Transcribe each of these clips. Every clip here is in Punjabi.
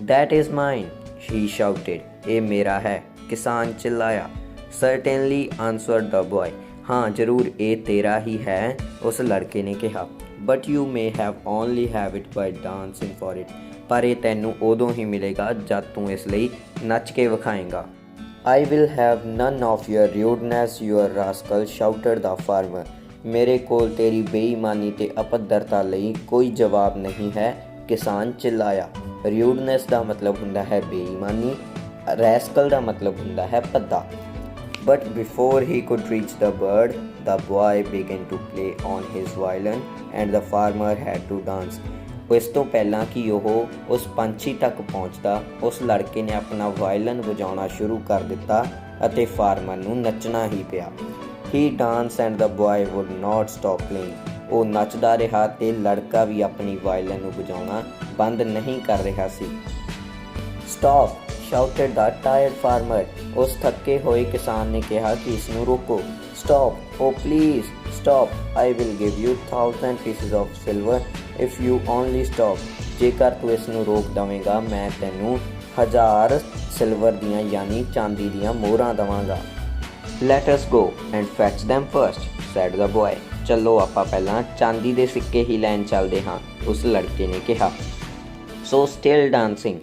That is mine, he shouted. ये मेरा है, किसान चिल्लाया. Certainly, answered the boy. हाँ जरूर ये तेरा ही है, उस लड़के ने कहा. But you may have only have it by dancing for it. पर ਇਹ ਤੈਨੂੰ ਉਦੋਂ ਹੀ ਮਿਲੇਗਾ ਜਦ ਤੂੰ ਇਸ ਲਈ ਨੱਚ ਕੇ ਵਿਖਾਏਂਗਾ. I will have none of your rudeness, you rascal, shouted the farmer. ਮੇਰੇ ਕੋਲ ਤੇਰੀ ਬੇਈਮਾਨੀ ਤੇ ਅਪੱਧਰਤਾ ਲਈ ਕੋਈ ਜਵਾਬ ਨਹੀਂ ਹੈ, ਕਿਸਾਨ ਚਿल्लाया. ਰਿਊਡਨੈਸ ਦਾ ਮਤਲਬ ਹੁੰਦਾ ਹੈ ਬੇਈਮਾਨੀ, ਰੈਸਕਲ ਦਾ ਮਤਲਬ ਹੁੰਦਾ ਹੈ ਭੱਦਾ. But before he could reach the bird, the boy began to play on his violin and the farmer had to dance. ਇਸ ਤੋਂ ਪਹਿਲਾਂ ਕਿ ਉਹ ਉਸ ਪੰਛੀ ਤੱਕ ਪਹੁੰਚਦਾ, ਉਸ ਲੜਕੇ ਨੇ ਆਪਣਾ ਵਾਇਲਨ ਵਜਾਉਣਾ ਸ਼ੁਰੂ ਕਰ ਦਿੱਤਾ ਅਤੇ ਫਾਰਮਰ ਨੂੰ ਨੱਚਣਾ ਹੀ ਪਿਆ. He danced and the boy would not stop playing. ਉਹ ਨੱਚਦਾ ਰਿਹਾ ਤੇ ਲੜਕਾ ਵੀ ਆਪਣੀ ਵਾਇਲਨ ਨੂੰ ਵਜਾਉਣਾ ਬੰਦ ਨਹੀਂ ਕਰ ਰਿਹਾ ਸੀ. Stop! shouted the tired farmer. ਉਸ ਥੱਕੇ ਹੋਏ ਕਿਸਾਨ ਨੇ ਕਿਹਾ ਕਿ ਇਸ ਨੂੰ ਰੋਕੋ. Stop! Oh please stop! I will give you 1,000 pieces of silver if you only stop. ਜੇਕਰ ਤੂੰ ਇਸ ਨੂੰ ਰੋਕ ਦੇਵੇਂਗਾ ਮੈਂ ਤੈਨੂੰ 1000 ਸਿਲਵਰ ਦੀਆਂ ਯਾਨੀ ਚਾਂਦੀ ਦੀਆਂ ਮੋਹਰਾਂ ਦੇਵਾਂਗਾ. Let us go and fetch them first, said the boy. ਚਲੋ ਆਪਾਂ ਪਹਿਲਾਂ ਚਾਂਦੀ ਦੇ ਸਿੱਕੇ ਹੀ ਲੈਣ ਚੱਲਦੇ ਹਾਂ, ਉਸ ਲੜਕੇ ਨੇ ਕਿਹਾ. So still dancing,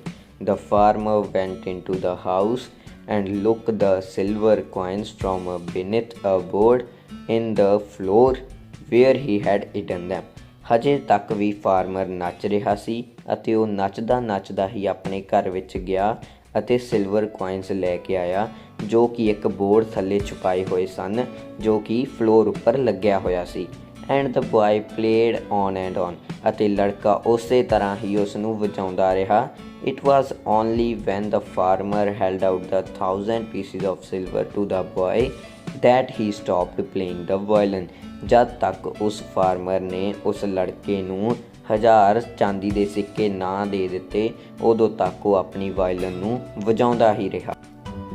the farmer went into the house and looked the silver coins from beneath a board in the floor where he had eaten them. ਹਜੇ ਤੱਕ ਵੀ ਫਾਰਮਰ ਨੱਚ ਰਿਹਾ ਸੀ ਅਤੇ ਉਹ ਨੱਚਦਾ ਹੀ ਆਪਣੇ ਘਰ ਵਿੱਚ ਗਿਆ ਅਤੇ ਸਿਲਵਰ ਕੋਇਨਸ ਲੈ ਕੇ ਆਇਆ ਜੋ ਕਿ ਇੱਕ ਬੋਰਡ ਥੱਲੇ ਛੁਪਾਏ ਹੋਏ ਸਨ ਜੋ ਕਿ ਫਲੋਰ ਉੱਪਰ ਲੱਗਿਆ ਹੋਇਆ ਸੀ. And the boy played on and on ਅਤੇ ਲੜਕਾ ਉਸੇ ਤਰ੍ਹਾਂ ਹੀ ਉਸ ਨੂੰ ਵਜਾਉਂਦਾ ਰਿਹਾ. It was only when the farmer held out the 1,000 pieces of silver to the boy that he stopped playing the violin. ਜਦ ਤੱਕ ਉਸ ਫਾਰਮਰ ਨੇ ਉਸ ਲੜਕੇ ਨੂੰ 1000 ਚਾਂਦੀ ਦੇ ਸਿੱਕੇ ਨਾ ਦੇ ਦਿੱਤੇ ਉਦੋਂ ਤੱਕ ਉਹ ਆਪਣੀ ਵਾਇਲਨ ਨੂੰ ਵਜਾਉਂਦਾ ਹੀ ਰਿਹਾ.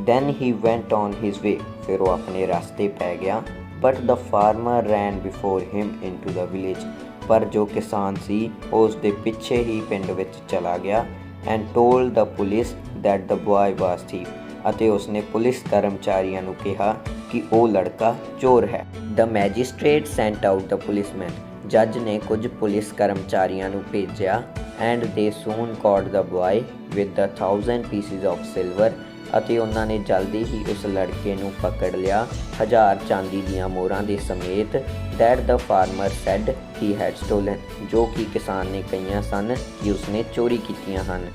Then he went on his way. ਫਿਰ ਉਹ ਆਪਣੇ ਰਸਤੇ ਪੈ ਗਿਆ. But the farmer ran before him into the village. ਪਰ ਜੋ ਕਿਸਾਨ ਸੀ ਉਸ ਦੇ ਪਿੱਛੇ ਹੀ ਪਿੰਡ ਵਿੱਚ ਚਲਾ ਗਿਆ. And told the police that the boy was thief. ਅਤੇ ਉਸਨੇ ਪੁਲਿਸ ਕਰਮਚਾਰੀਆਂ ਨੂੰ ਕਿਹਾ ਕਿ ਉਹ ਲੜਕਾ ਚੋਰ ਹੈ. The magistrate sent out the policeman. ਜੱਜ ਨੇ ਕੁਝ ਪੁਲਿਸ ਕਰਮਚਾਰੀਆਂ ਨੂੰ ਭੇਜਿਆ. And they soon caught the boy with the 1,000 pieces of silver. ਅਤੇ ਉਹਨਾਂ ਨੇ ਜਲਦੀ ਹੀ ਉਸ ਲੜਕੇ ਨੂੰ ਪਕੜ ਲਿਆ 1000 ਚਾਂਦੀ ਦੀਆਂ ਮੋਹਰਾਂ ਦੇ ਸਮੇਤ. That the farmer said he had stolen. ਜੋ ਕਿ ਕਿਸਾਨ ਨੇ ਕਹੀਆਂ ਸਨ ਕਿ ਉਸਨੇ ਚੋਰੀ ਕੀਤੀਆਂ ਹਨ.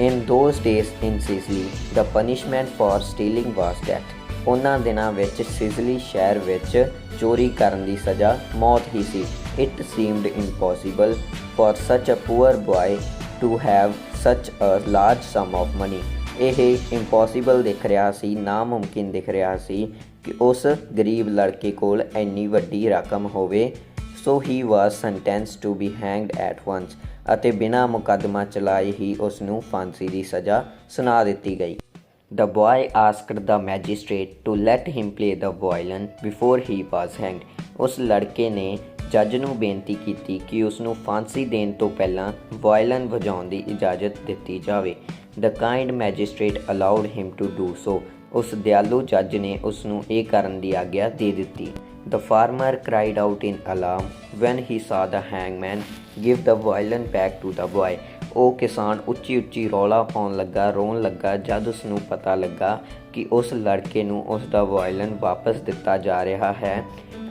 In those days in Sicily, the punishment for stealing was death. ਉਹਨਾਂ ਦਿਨਾਂ ਵਿੱਚ ਸਿਜ਼ਲੀ ਸ਼ਹਿਰ ਵਿੱਚ ਚੋਰੀ ਕਰਨ ਦੀ ਸਜ਼ਾ ਮੌਤ ਹੀ ਸੀ. It seemed impossible for such a poor boy to have such a large sum of money. ਇਹ ਇੰਪੋਸੀਬਲ ਦਿਖ ਰਿਹਾ ਸੀ, ਨਾਮੁਮਕਿਨ ਦਿਖ ਰਿਹਾ ਸੀ ਕਿ ਉਸ ਗਰੀਬ ਲੜਕੇ ਕੋਲ ਇੰਨੀ ਵੱਡੀ ਰਕਮ ਹੋਵੇ. So he was sentenced to be hanged at once. ਅਤੇ ਬਿਨਾਂ ਮੁਕੱਦਮਾ ਚਲਾਏ ਹੀ ਉਸ ਨੂੰ ਫਾਂਸੀ ਦੀ ਸਜ਼ਾ ਸੁਣਾ ਦਿੱਤੀ ਗਈ. The boy asked the magistrate to let him play the violin before he was hanged. ਉਸ ਲੜਕੇ ਨੇ ਜੱਜ ਨੂੰ ਬੇਨਤੀ ਕੀਤੀ ਕਿ ਉਸ ਨੂੰ ਫਾਂਸੀ ਦੇਣ ਤੋਂ ਪਹਿਲਾਂ ਵਾਇਲਨ ਵਜਾਉਣ ਦੀ ਇਜਾਜ਼ਤ ਦਿੱਤੀ ਜਾਵੇ. The kind magistrate allowed him to do so. ਉਸ ਦਿਆਲੂ ਜੱਜ ਨੇ ਉਸ ਨੂੰ ਇਹ ਕਰਨ ਦੀ ਆਗਿਆ ਦੇ ਦਿੱਤੀ. The farmer cried out in alarm when he saw the hangman give the violin back to the boy. ਉਹ ਕਿਸਾਨ ਉੱਚੀ ਰੌਲਾ ਪਾਉਣ ਲੱਗਾ, ਰੋਣ ਲੱਗਾ ਜਦ ਉਸ ਨੂੰ ਪਤਾ ਲੱਗਾ ਕਿ ਉਸ ਲੜਕੇ ਨੂੰ ਉਸ ਦਾ ਵਾਇਲਨ ਵਾਪਸ ਦਿੱਤਾ ਜਾ ਰਿਹਾ ਹੈ.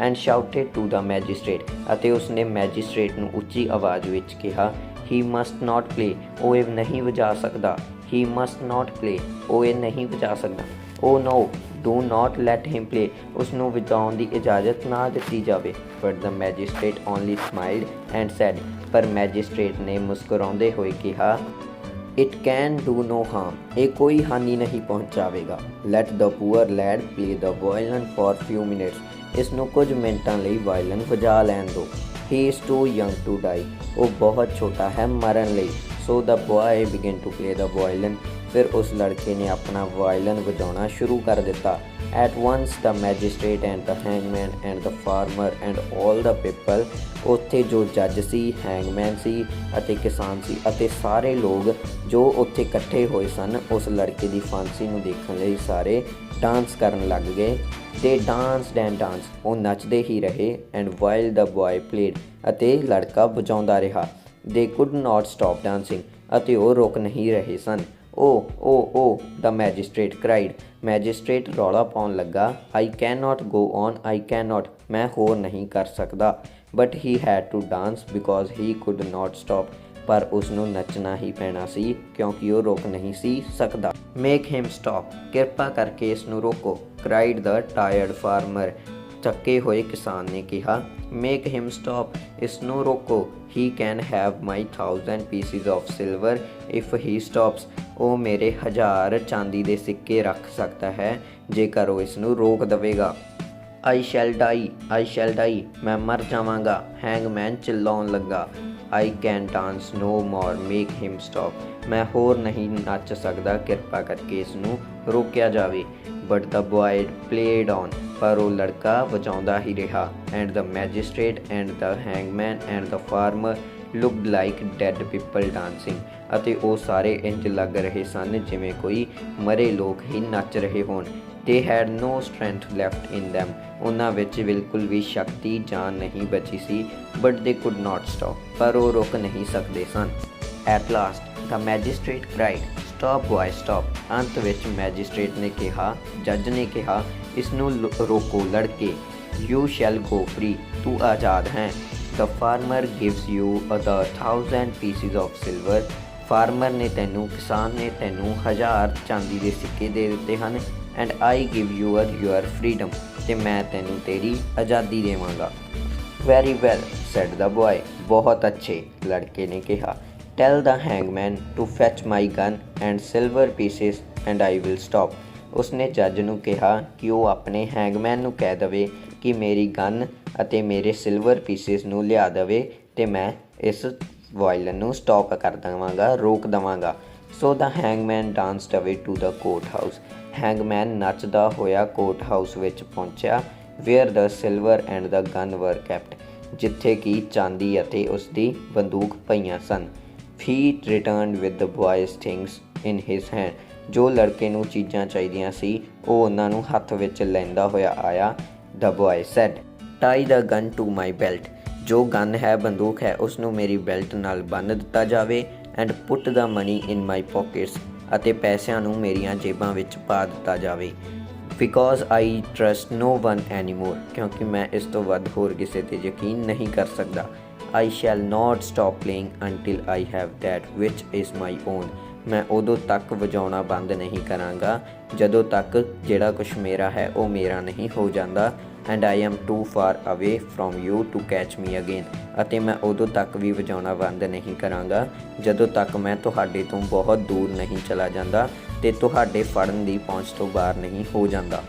And shouted to the magistrate. ਅਤੇ ਉਸਨੇ ਮੈਜਿਸਟ੍ਰੇਟ ਨੂੰ ਉੱਚੀ ਆਵਾਜ਼ ਵਿੱਚ ਕਿਹਾ He must not play. ਉਹ ਇਹ ਨਹੀਂ ਵਜਾ ਸਕਦਾ. He must not play. ਉਹ ਇਹ ਨਹੀਂ ਵਜਾ ਸਕਦਾ. Oh no, do not let him play. ਉਸ ਨੂੰ ਵਜਾਉਣ ਦੀ ਇਜਾਜ਼ਤ ਨਾ ਦਿੱਤੀ ਜਾਵੇ. But the magistrate only smiled and said. ਪਰ ਮੈਜਿਸਟ੍ਰੇਟ ਨੇ ਮੁਸਕਰਾਉਂਦੇ ਹੋਏ ਕਿਹਾ It can do no harm. ਇਹ ਕੋਈ ਹਾਨੀ ਨਹੀਂ ਪਹੁੰਚਾਵੇਗਾ. Let the poor lad play the violin for few minutes. ਇਸ ਨੂੰ ਕੁਝ ਮਿੰਟਾਂ ਲਈ ਵਾਇਲਨ ਵਜਾ ਲੈਣ ਦਿਓ. He is too young to die. ਉਹ ਬਹੁਤ ਛੋਟਾ ਹੈ ਮਰਨ ਲਈ. So the boy began to play the violin. फिर उस लड़के ने अपना वायलन बजाना शुरू कर दिता। At once the magistrate and the hangman and the farmer and all the people, ਉੱਥੇ ਜੋ ਜੱਜ ਸੀ, ਹੈਂਗਮੈਨ ਸੀ ਅਤੇ ਕਿਸਾਨ ਸੀ ਅਤੇ ਸਾਰੇ ਲੋਕ ਜੋ ਉੱਥੇ ਇਕੱਠੇ ਹੋਏ ਸਨ ਉਸ ਲੜਕੇ ਦੀ ਫਾਂਸੀ ਨੂੰ ਦੇਖਣ ਲਈ ਸਾਰੇ ਡਾਂਸ ਕਰਨ ਲੱਗ ਗਏ। ਦੇ ਡਾਂਸ ਐਂਡ ਡਾਂਸ, ਉਹ ਨੱਚਦੇ ਹੀ ਰਹੇ। And while the boy played, ਅਤੇ ਲੜਕਾ ਵਜਾਉਂਦਾ ਰਿਹਾ। ਦੇ ਕੁਡ ਨਾਟ ਸਟਾਪ ਡਾਂਸਿੰਗ, ਅਤੇ ਉਹ ਰੁਕ ਨਹੀਂ ਰਹੇ ਸਨ। ਓ ਦਾ ਮੈਜਿਸਟ੍ਰੇਟ ਕਰਾਈਡ, ਮੈਜਿਸਟ੍ਰੇਟ ਰੌਲਾ ਪਾਉਣ ਲੱਗਾ। I can not go on, I can not, ਮੈਂ ਹੋਰ ਨਹੀਂ ਕਰ ਸਕਦਾ। But he had to dance because he could not stop, ਪਰ ਉਸ ਨੂੰ ਨੱਚਣਾ ਹੀ ਪੈਣਾ ਸੀ ਕਿਉਂਕਿ ਉਹ ਰੁਕ ਨਹੀਂ ਸੀ ਸਕਦਾ। ਮੇਕ ਹਿਮ ਸਟਾਪ, ਕਿਰਪਾ ਕਰਕੇ ਇਸ ਨੂੰ ਰੋਕੋ। ਕਰਾਈਡ ਦਾ ਟਾਇਰਡ ਫਾਰਮਰ, ਥੱਕੇ ਹੋਏ ਕਿਸਾਨ ਨੇ ਕਿਹਾ। ਮੇਕ ਹਿਮ ਸਟਾਪ, ਇਸ ਨੂੰ ਰੋਕੋ। ਹੀ can have my 1000 pieces of silver if he stops, ਉਹ ਮੇਰੇ 1000 ਚਾਂਦੀ ਦੇ ਸਿੱਕੇ ਰੱਖ ਸਕਦਾ ਹੈ ਜੇਕਰ ਉਹ ਇਸ ਨੂੰ ਰੋਕ ਦੇਵੇਗਾ। ਆਈ ਸ਼ੈਲ ਡਾਈ, ਮੈਂ ਮਰ ਜਾਵਾਂਗਾ, ਹੈਂਗਮੈਨ ਚਿল্ਲਾਉਣ ਲੱਗਾ। I can dance no more, make him stop, ਮੈਂ ਹੋਰ ਨਹੀਂ ਨੱਚ ਸਕਦਾ, ਕਿਰਪਾ ਕਰਕੇ ਇਸ ਨੂੰ ਰੋਕਿਆ ਜਾਵੇ। But the boy played on, ਪਰ ਉਹ ਲੜਕਾ ਵਜਾਉਂਦਾ ਹੀ ਰਿਹਾ। And the magistrate and the hangman and the farmer looked like dead people dancing, ਅਤੇ ਉਹ ਸਾਰੇ ਇੰਜ ਲੱਗ ਰਹੇ ਸਨ ਜਿਵੇਂ ਕੋਈ ਮਰੇ ਲੋਕ ਹੀ ਨੱਚ ਰਹੇ ਹੋਣ। They had no strength left in them, ਉਹਨਾਂ ਵਿੱਚ ਬਿਲਕੁਲ ਵੀ ਸ਼ਕਤੀ ਜਾਨ ਨਹੀਂ ਬਚੀ ਸੀ। But they could not stop, ਪਰ ਉਹ ਰੁਕ ਨਹੀਂ ਸਕਦੇ ਸਨ। At last the magistrate cried, stop boy stop, ਅੰਤ ਵਿੱਚ ਮੈਜਿਸਟ੍ਰੇਟ ਨੇ ਕਿਹਾ, ਜੱਜ ਨੇ ਕਿਹਾ, ਇਸ ਨੂੰ ਰੋਕੋ ਲੜਕੇ। ਯੂ ਸ਼ੈਲ ਗੋ ਫਰੀ, ਤੂੰ ਆਜ਼ਾਦ ਹੈ। The farmer gives you the 1000 pieces of silver, farmer ਨੇ ਤੈਨੂੰ, ਕਿਸਾਨ ਨੇ ਤੈਨੂੰ 1000 ਚਾਂਦੀ ਦੇ ਸਿੱਕੇ ਦੇ ਦਿੱਤੇ ਹਨ। And I give your freedom, ਅਤੇ ਮੈਂ ਤੈਨੂੰ ਤੇਰੀ ਆਜ਼ਾਦੀ ਦੇਵਾਂਗਾ। Very well said the boy, ਬਹੁਤ ਅੱਛੇ, ਲੜਕੇ ਨੇ ਕਿਹਾ। Tell the hangman to fetch my gun and silver pieces and I will stop, ਉਸਨੇ ਜੱਜ ਨੂੰ ਕਿਹਾ ਕਿ ਉਹ ਆਪਣੇ ਹੈਂਗਮੈਨ ਨੂੰ ਕਹਿ ਦੇਵੇ ਕਿ ਮੇਰੀ ਗਨ ਅਤੇ ਮੇਰੇ ਸਿਲਵਰ ਪੀਸਿਸ ਨੂੰ ਲਿਆ ਦੇਵੇ ਅਤੇ ਮੈਂ ਇਸ ਵਾਇਲਨ ਨੂੰ ਸਟਾਪ ਕਰ ਦੇਵਾਂਗਾ, ਰੋਕ ਦੇਵਾਂਗਾ। ਸੋ ਦਾ hangman danced away to the court house, hangman ਨੱਚਦਾ ਹੋਇਆ ਕੋਰਟ ਹਾਊਸ ਵਿੱਚ ਪਹੁੰਚਿਆ। Where the silver and the gun were kept, ਜਿੱਥੇ ਕਿ ਚਾਂਦੀ ਅਤੇ ਉਸਦੀ ਬੰਦੂਕ ਪਈਆਂ ਸਨ। He returned with the boy's things in his hand, ਜੋ ਲੜਕੇ ਨੂੰ ਚੀਜ਼ਾਂ ਚਾਹੀਦੀਆਂ ਸੀ ਉਹ ਉਹਨਾਂ ਨੂੰ ਹੱਥ ਵਿੱਚ ਲੈਂਦਾ ਹੋਇਆ ਆਇਆ। The boy said, tie the gun to my belt, ਜੋ ਗਨ ਹੈ, ਬੰਦੂਕ ਹੈ, ਉਸ ਨੂੰ ਮੇਰੀ ਬੈਲਟ ਨਾਲ ਬੰਨ੍ਹ ਦਿੱਤਾ ਜਾਵੇ। And put the money in my pockets, ਅਤੇ ਪੈਸਿਆਂ ਨੂੰ ਮੇਰੀਆਂ ਜੇਬਾਂ ਵਿੱਚ ਪਾ ਦਿੱਤਾ ਜਾਵੇ। Because I trust no one any more, ਕਿਉਂਕਿ ਮੈਂ ਇਸ ਤੋਂ ਵੱਧ ਹੋਰ ਕਿਸੇ 'ਤੇ ਯਕੀਨ ਨਹੀਂ ਕਰ ਸਕਦਾ। I shall not stop playing until I have that which is my own, ਮੈਂ ਉਦੋਂ ਤੱਕ ਵਜਾਉਣਾ ਬੰਦ ਨਹੀਂ ਕਰਾਂਗਾ ਜਦੋਂ ਤੱਕ ਜਿਹੜਾ ਕੁਛ ਮੇਰਾ ਹੈ ਉਹ ਮੇਰਾ ਨਹੀਂ ਹੋ ਜਾਂਦਾ। And I am too far away from you to catch me again, ਅਤੇ ਮੈਂ ਉਦੋਂ ਤੱਕ ਵੀ ਵਜਾਉਣਾ ਬੰਦ ਨਹੀਂ ਕਰਾਂਗਾ ਜਦੋਂ ਤੱਕ ਮੈਂ ਤੁਹਾਡੇ ਤੋਂ ਬਹੁਤ ਦੂਰ ਨਹੀਂ ਚਲਾ ਜਾਂਦਾ ਅਤੇ ਤੁਹਾਡੇ ਫੜਨ ਦੀ ਪਹੁੰਚ ਤੋਂ ਬਾਹਰ ਨਹੀਂ ਹੋ ਜਾਂਦਾ।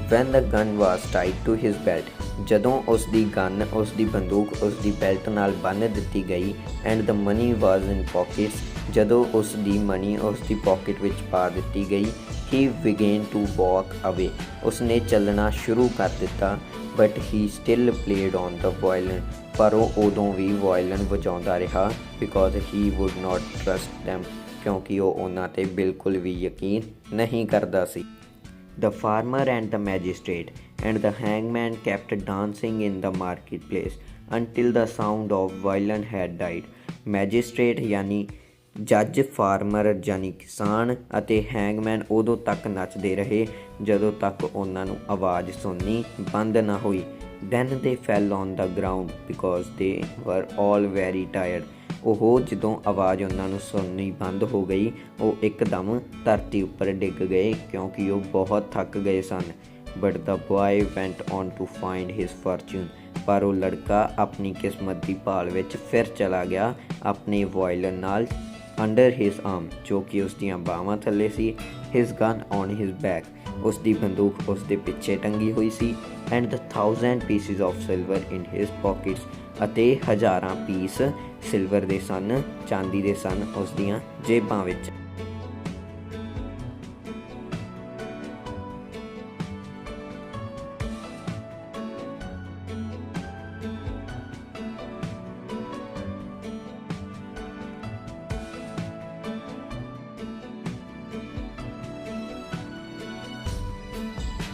When the gun was tied to his belt, ਜਦੋਂ ਉਸ ਦੀ ਗਨ, ਉਸ ਦੀ ਬੰਦੂਕ ਉਸ ਦੀ ਬੈਲਟ ਨਾਲ ਬੰਨ੍ਹ ਦਿੱਤੀ ਗਈ। And the money was in pockets, ਜਦੋਂ ਉਸ ਦੀ ਮਨੀ ਉਸ ਦੀ ਪੋਕਿਟ ਵਿੱਚ ਪਾ ਦਿੱਤੀ ਗਈ। ਹੀ ਬਿਗੇਨ ਟੂ ਵਾਕ ਅਵੇ, ਉਸਨੇ ਚੱਲਣਾ ਸ਼ੁਰੂ ਕਰ ਦਿੱਤਾ। But he still played on the violin, ਪਰ ਉਹ ਉਦੋਂ ਵੀ ਵਾਇਲਨ ਵਜਾਉਂਦਾ ਰਿਹਾ। Because he would not trust them, ਕਿਉਂਕਿ ਉਹ ਉਹਨਾਂ 'ਤੇ ਬਿਲਕੁਲ ਵੀ ਯਕੀਨ ਨਹੀਂ ਕਰਦਾ ਸੀ। The farmer and the magistrate and the hangman kept dancing in the marketplace until the sound of violin had died. Magistrate यानी जज, फार्मर यानी किसान ਅਤੇ हैंगman ਉਦੋਂ ਤੱਕ ਨੱਚਦੇ ਰਹੇ ਜਦੋਂ ਤੱਕ ਉਹਨਾਂ ਨੂੰ ਆਵਾਜ਼ ਸੁਣਨੀ ਬੰਦ ਨਾ ਹੋਈ। Then they fell on the ground because they were all very tired. ਉਹ ਜਦੋਂ ਆਵਾਜ਼ ਉਹਨਾਂ ਨੂੰ ਸੁਣਨੀ ਬੰਦ ਹੋ ਗਈ ਉਹ ਇੱਕਦਮ ਧਰਤੀ ਉੱਪਰ ਡਿੱਗ ਗਏ ਕਿਉਂਕਿ ਉਹ ਬਹੁਤ ਥੱਕ ਗਏ ਸਨ। But the boy went on to find his fortune, ਪਰ ਉਹ ਲੜਕਾ ਆਪਣੀ ਕਿਸਮਤ ਦੀ ਭਾਲ ਵਿੱਚ ਫਿਰ ਚਲਾ ਗਿਆ ਆਪਣੇ ਵਾਇਲਨ ਨਾਲ। ਅੰਡਰ ਹਿਸ ਆਰਮ, ਜੋ ਕਿ ਉਸ ਦੀਆਂ ਬਾਹਾਂ ਥੱਲੇ ਸੀ। His gun on his back, ਉਸ ਦੀ ਬੰਦੂਕ ਉਸ ਦੇ ਪਿੱਛੇ ਟੰਗੀ ਹੋਈ ਸੀ। And the 1000 pieces of silver in his pockets, ਅਤੇ 1000 ਪੀਸ ਸਿਲਵਰ ਦੇ ਸਨ, ਚਾਂਦੀ ਦੇ ਸਨ ਉਸ ਦੀਆਂ ਜੇਬਾਂ ਵਿੱਚ।